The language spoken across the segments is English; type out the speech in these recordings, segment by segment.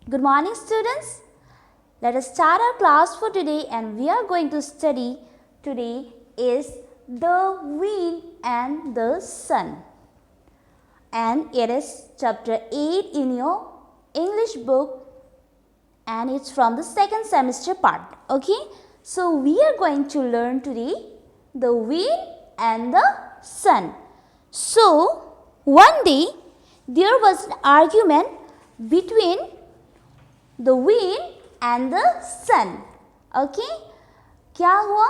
Good morning, students. Let us start our class for today, and we are going to study today is the wind and the sun. And it is chapter 8 in your English book, and it's from the second semester part. Okay, so we are going to learn today the wind and the sun. So one day there was an argument between the wind and the sun. Okay, क्या हुआ?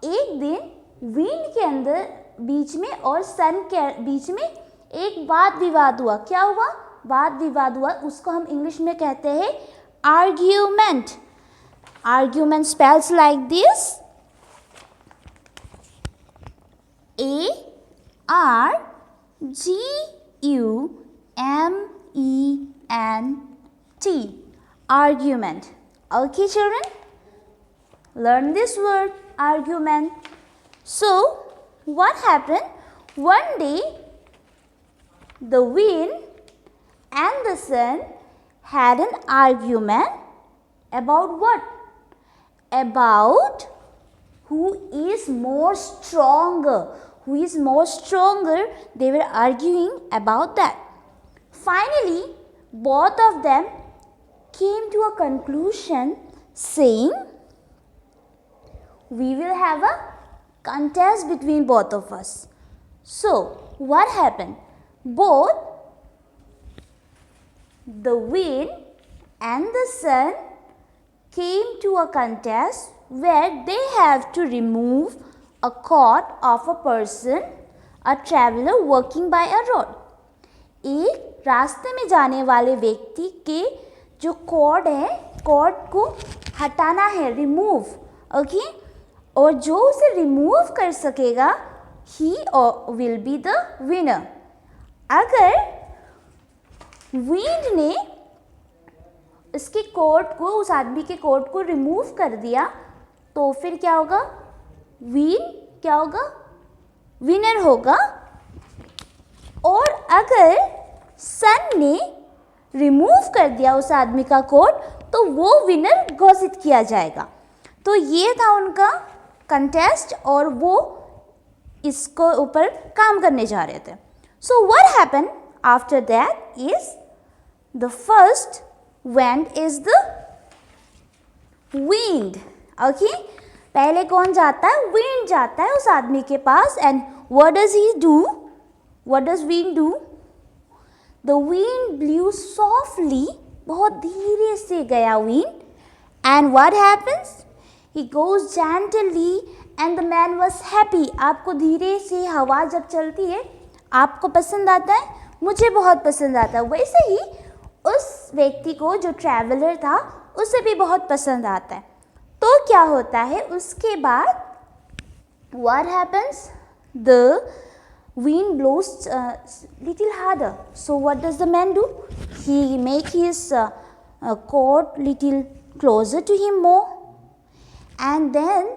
एक दिन wind के अंदर बीच में और sun के बीच में एक वाद विवाद हुआ. क्या हुआ? वाद विवाद हुआ. उसको हम इंग्लिश में कहते हैं argument. Argument spells like this: A-R-G-U-M-E-N-T. Argument. Okay, children, learn this word, argument. So what happened? One day the wind and the sun had an argument about what? About who is more stronger. Who is more stronger? They were arguing about that. Finally, both of them came to a conclusion saying, we will have a contest between both of us. So what happened? Both the wind and the sun came to a contest where they have to remove a cord of a person, a traveler walking by a road. एक रास्ते में जाने वाले व्यक्ति के जो cord है, cord को हटाना है, रिमूव. ओके, और जो उसे रिमूव कर सकेगा, he will be the winner. अगर विंड ने इसके कॉर्ड को, उस आदमी के कॉर्ड को रिमूव कर दिया, तो फिर क्या होगा? विंड क्या होगा? विनर होगा. और अगर सन ने रिमूव कर दिया उस आदमी का कॉर्ड, तो वो विनर घोषित किया जाएगा. तो ये था उनका कंटेस्ट और वो इसको ऊपर काम करने जा रहे थे. सो what happened after that is the first went is the wind. Okay, पहले कौन जाता है? wind जाता है उस आदमी के पास. and what does he do? What does wind do? The wind blew softly. बहुत धीरे से गया wind. and what happens? He goes gently and the man was happy. आपको धीरे से हवा जब चलती है आपको पसंद आता है, मुझे बहुत पसंद आता है. वैसे ही उस व्यक्ति को, जो ट्रैवलर था, उसे भी बहुत पसंद आता है. तो क्या होता है उसके बाद? What happens? The wind blows little harder. So what does the man do? He make his coat little closer to him more, and then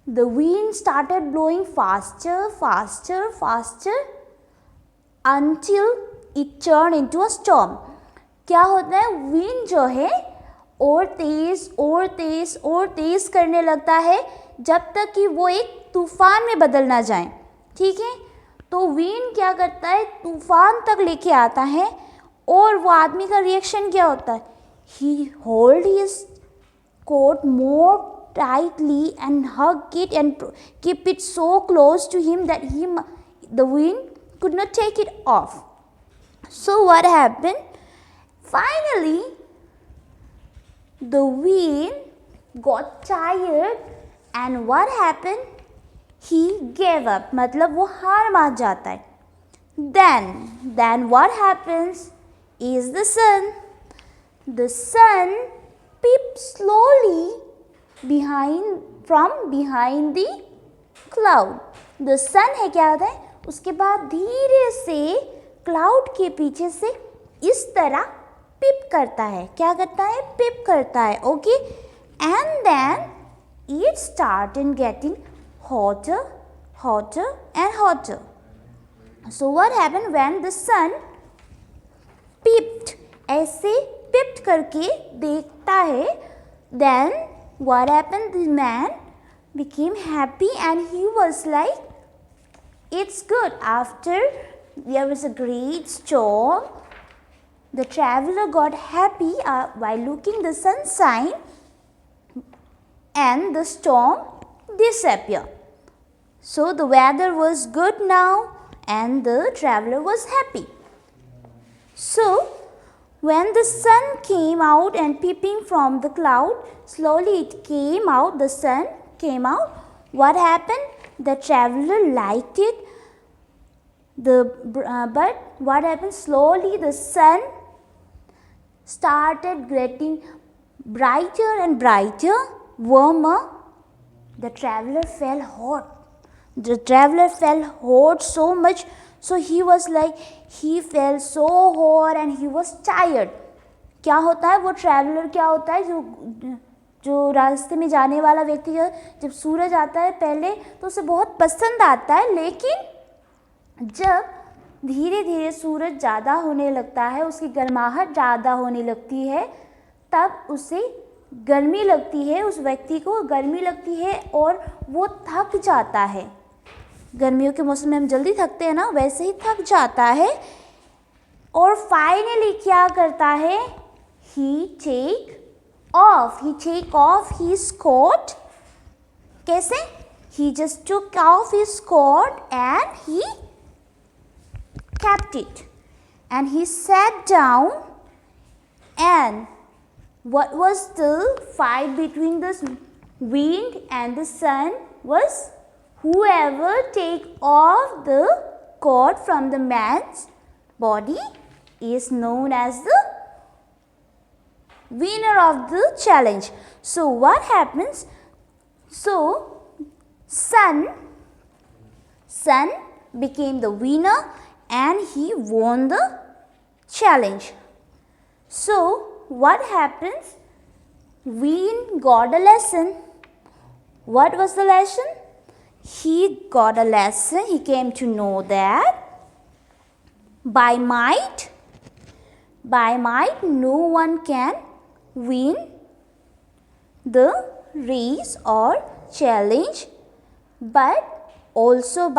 the wind started blowing faster, faster, faster until it turned into a storm. क्या होता है? Wind जो है और तेज और तेज और तेज करने लगता है जब तक कि वो एक तूफान में बदल ना जाए. ठीक है, तो विंड क्या करता है? तूफान तक लेके आता है. और वो आदमी का रिएक्शन क्या होता है? He hold his coat more tightly and hug it and keep it so close to him that the wind could not take it off. So what happened? Finally, the wind got tired and what happened? He gave up. मतलब वो हार मान जाता है. Then what happens is the sun. The sun peeped slowly from behind the cloud. The sun है क्या होता है? उसके बाद धीरे से क्लाउड के पीछे से इस तरह पिप करता है. क्या करता है? पिप करता है. Okay, and then it started getting hotter, hotter and hotter. So what happened when the sun peeped? ऐसे peeped करके देखता है, then what happened? The man became happy and he was like, it's good. After there was a great storm, the traveler got happy by looking the sunshine and the storm disappeared. So the weather was good now and the traveler was happy. So when the sun came out and peeping from the cloud, slowly it came out, the sun came out. What happened? The traveler liked it. But what happened? Slowly the sun started getting brighter and brighter, warmer. The traveler felt hot. The traveler felt hot so much, so he was like, he felt so hot and he was tired. क्या होता है वो traveller, क्या होता है जो रास्ते में जाने वाला व्यक्ति, जब सूरज आता है पहले तो उसे बहुत पसंद आता है, लेकिन जब धीरे धीरे सूरज ज़्यादा होने लगता है, उसकी गर्माहट ज़्यादा होने लगती है, तब उसे गर्मी लगती है, उस व्यक्ति को गर्मी लगती है और वो थक जाता है. गर्मियों के मौसम में हम जल्दी थकते हैं ना, वैसे ही थक जाता है. और फाइनली क्या करता है? he take off his coat. कैसे? he just took off his coat and he kept it and he sat down. And what was the fight between the wind and the sun was, whoever take off the coat from the man's body is known as the winner of the challenge. So what happens? So sun became the winner and he won the challenge. So what happens? Wind got a lesson. What was the lesson? He got a lesson. He came to know that by might no one can win the race or challenge, but also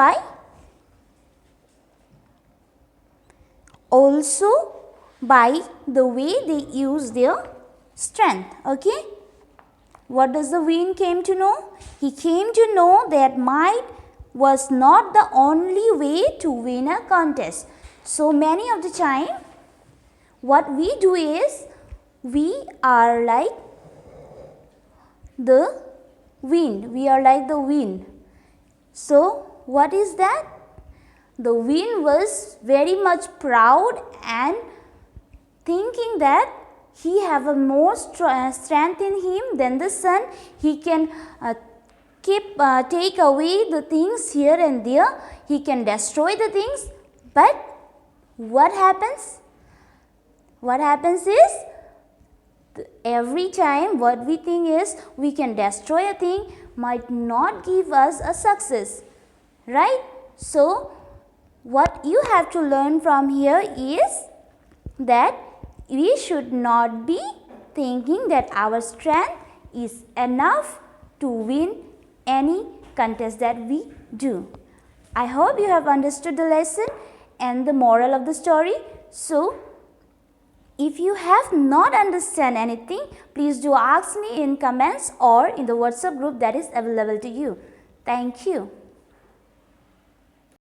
by the way they use their strength. Okay, what does the wind came to know? He came to know that might was not the only way to win a contest. So many of the time what we do is we are like the wind. We are like the wind. So what is that? The wind was very much proud and thinking that he have a more strength in him than the sun. He can take away the things here and there. He can destroy the things. But what happens? What happens is, every time what we think is we can destroy a thing might not give us a success, right? So what you have to learn from here is that we should not be thinking that our strength is enough to win any contest that we do. I hope you have understood the lesson and the moral of the story. So if you have not understand anything, please do ask me in comments or in the WhatsApp group that is available to you. Thank you.